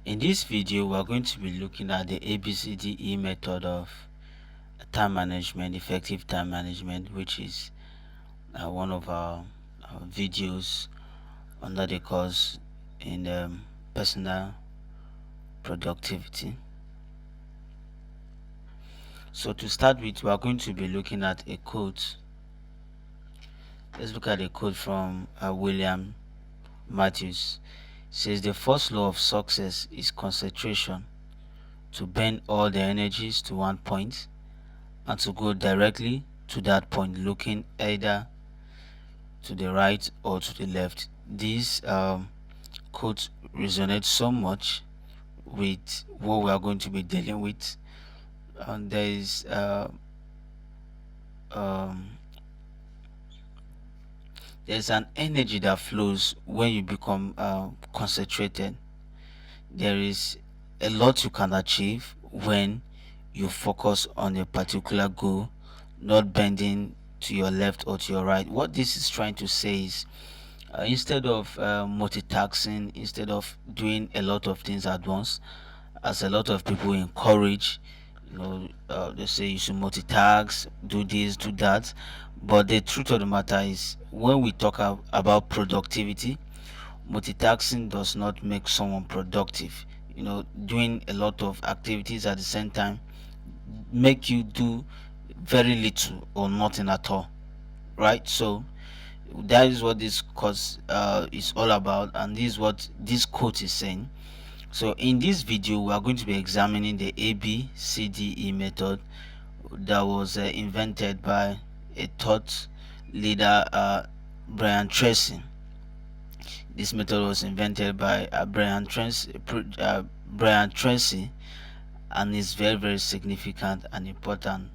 In this video, we are going to be looking at the ABCDE method of time management, effective time management, which is one of our videos under the course in personal productivity. So to start with, we are going to be looking at a quote. Let's look at a quote from William Matthews. It says, "The first law of success is concentration, to bend all the energies to one point and to go directly to that point, looking either to the right or to the left." This quote resonates so much with what we are going to be dealing with. And there is um, there's an energy that flows when you become concentrated. There is a lot you can achieve when you focus on a particular goal, not bending to your left or to your right. What this is trying to say is, instead of multitasking, instead of doing a lot of things at once, as a lot of people encourage, they say you should multitask, do this, do that. But the truth of the matter is, when we talk about productivity, multitasking does not make someone productive. Doing a lot of activities at the same time make you do very little or nothing at all, right? So that is what this course is all about, and this is what this quote is saying. So in this video, we are going to be examining the ABCDE method that was invented by a thought leader, Brian Tracy. This method was invented by Brian Tracy, and is very, very significant and important.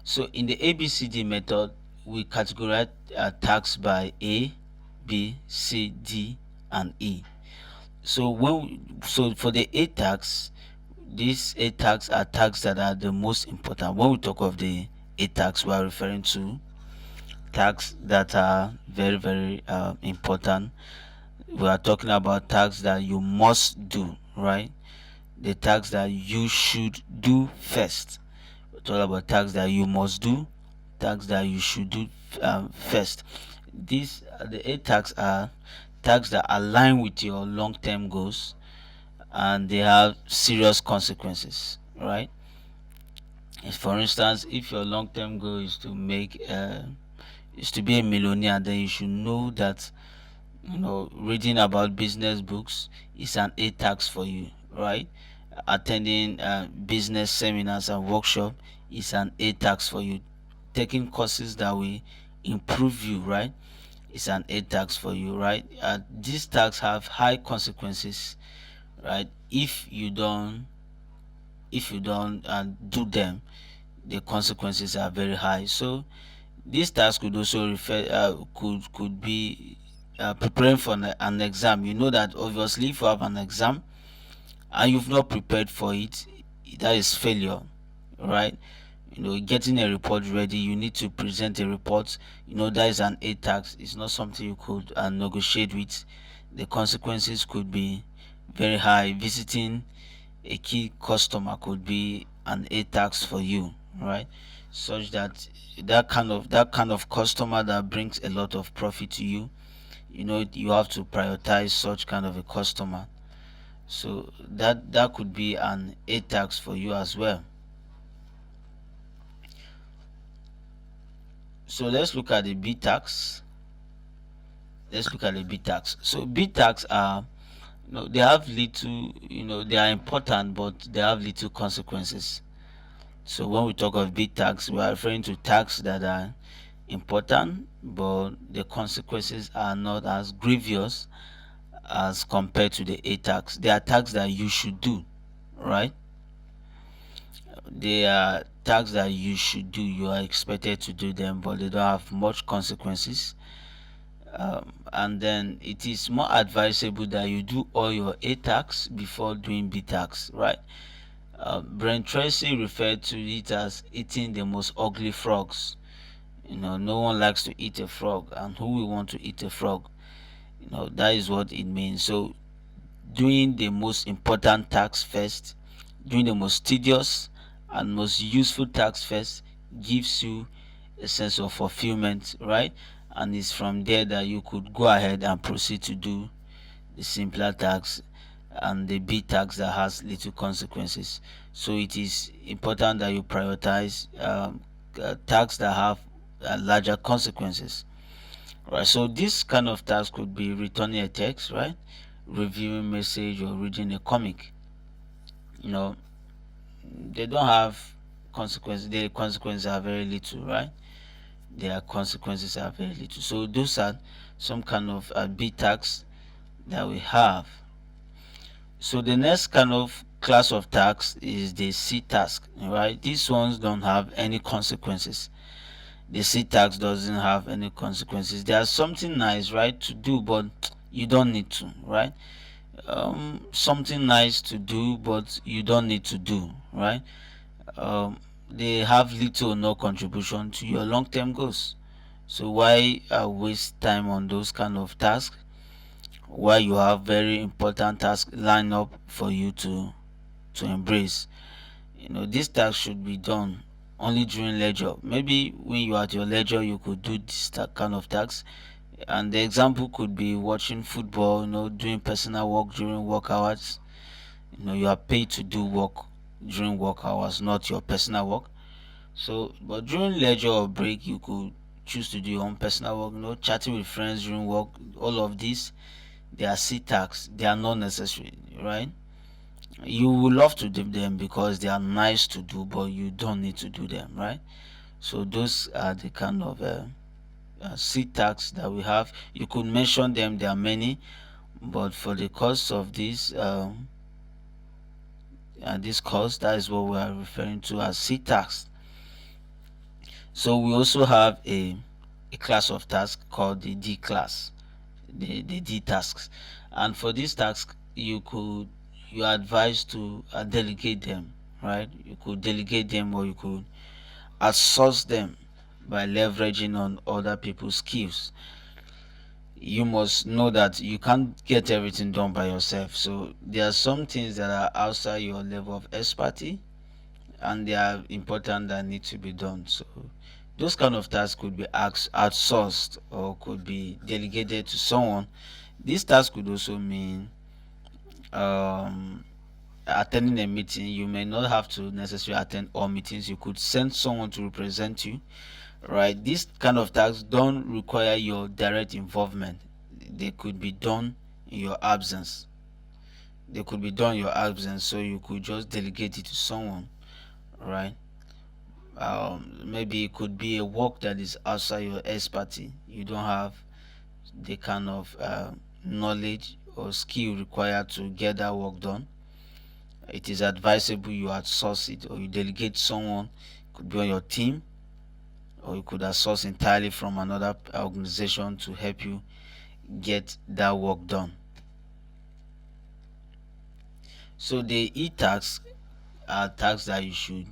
So in the ABCD method, we categorize tasks by A, B, C, D, and E. So for the A tasks, these A tasks are tasks that are the most important. When we talk of the A tasks, we are referring to tasks that are very, very important. We are talking about tasks that you must do, right? The tasks that you should do first. We're talking about tasks that you must do, tasks that you should do first. These the eight tasks are tasks that align with your long-term goals, and they have serious consequences, right? For instance, if your long-term goal is to be a millionaire, then you should know that reading about business books is an A task for you, right? Attending business seminars and workshop is an A task for you. Taking courses that will improve you, right, is an A task for you, right? These tasks have high consequences, right? If you don't do them, the consequences are very high. So this task could also could be preparing for an exam. You know that obviously if you have an exam and you've not prepared for it, that is failure, right? Getting a report ready, you need to present a report. That is an A tax. It's not something you could negotiate with. The consequences could be very high. Visiting a key customer could be an A tax for you, right? Such that that kind of customer that brings a lot of profit to you, you have to prioritize such kind of a customer. So that could be an A tax for you as well. So let's look at the B tax. So B tax are, they have little, they are important, but they have little consequences. So when we talk of B tax, we are referring to tax that are important, but the consequences are not as grievous as compared to the A tax. They are tax that you should do, right? They are tasks that you should do. You are expected to do them, but they don't have much consequences. And then it is more advisable that you do all your A tasks before doing B tasks, right? Brent Tracy referred to it as eating the most ugly frogs. No one likes to eat a frog, and who will want to eat a frog? That is what it means. So Doing the most important tasks first, doing the most tedious and most useful tasks first gives you a sense of fulfillment, right? And it's from there that you could go ahead and proceed to do the simpler tasks and the big tasks that has little consequences. So it is important that you prioritize tasks that have larger consequences, right? So this kind of task could be returning a text, right? Reviewing message or reading a comic. You know, they don't have consequences. The consequences are very little, right? Their consequences are very little. So those are some kind of big tasks that we have. So the next kind of class of tasks is the C task, right? These ones don't have any consequences. The C task doesn't have any consequences. There's something nice, right, to do, but you don't need to, right? Something nice to do, but you don't need to do, right? They have little or no contribution to your long-term goals. So why waste time on those kind of tasks while you have very important tasks lined up for you to embrace? You know, this task should be done only during leisure. Maybe when you are at your leisure, you could do this kind of tasks. And the example could be watching football, you know, doing personal work during work hours. You know, you are paid to do work during work hours, not your personal work. So, but during leisure or break, you could choose to do your own personal work, you know, chatting with friends during work. All of these, they are C tasks. They are not necessary, right? You would love to do them because they are nice to do, but you don't need to do them, right? So those are the kind of C tasks that we have. You could mention them. There are many, but for the course of this course, that is what we are referring to as C tasks. So we also have a class of tasks called the D class, the D tasks. And for these tasks, you are advised to delegate them, right? You could delegate them or you could outsource them by leveraging on other people's skills. You must know that you can't get everything done by yourself. So there are some things that are outside your level of expertise and they are important that need to be done. So those kind of tasks could be outsourced or could be delegated to someone. This task could also mean um, attending a meeting. You may not have to necessarily attend all meetings. You could send someone to represent you, right? These kind of tasks don't require your direct involvement. They could be done in your absence. They could be done in your absence, so you could just delegate it to someone, right? Maybe it could be a work that is outside your expertise. You don't have the kind of knowledge or skill required to get that work done. It is advisable you outsource it or you delegate someone. It could be on your team, or you could outsource entirely from another organization to help you get that work done. So the E tasks are tasks that you should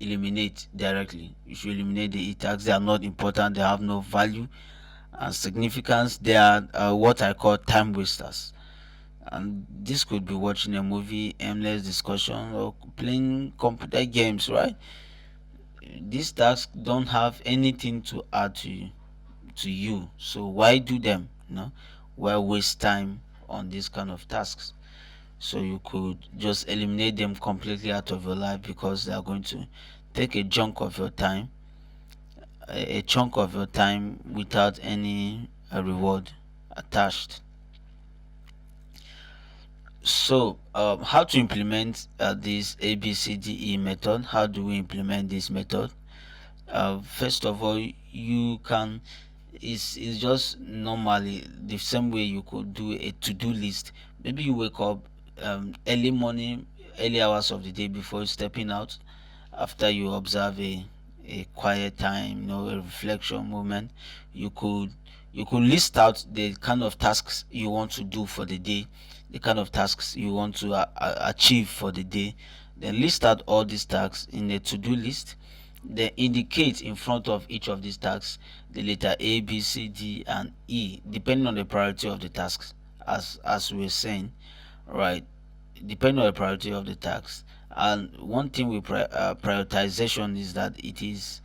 eliminate directly. You should eliminate the E tasks. They are not important. They have no value and significance. They are what I call time wasters. And this could be watching a movie, aimless discussion, or playing computer games, right? These tasks don't have anything to add to you. So why do them? Why waste time on these kind of tasks? So you could just eliminate them completely out of your life because they are going to take a chunk of your time, a chunk of your time without any reward attached. So how to implement this ABCDE method? How do we implement this method? First of all, you can it's just normally the same way you could do a to-do list. Maybe you wake up early morning, early hours of the day before stepping out, after you observe a quiet time, a reflection moment. You could list out the kind of tasks you want to do for the day, the kind of tasks you want to achieve for the day. Then list out all these tasks in a to-do list. Then indicate in front of each of these tasks the letter A, B, C, D, and E, depending on the priority of the tasks. as we're saying, right? Depending on the priority of the task. And one thing with prioritization is that it is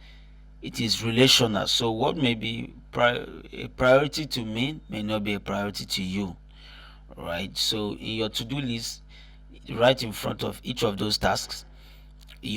relational. So what may be a priority to me may not be a priority to you, right? So in your to-do list, right in front of each of those tasks,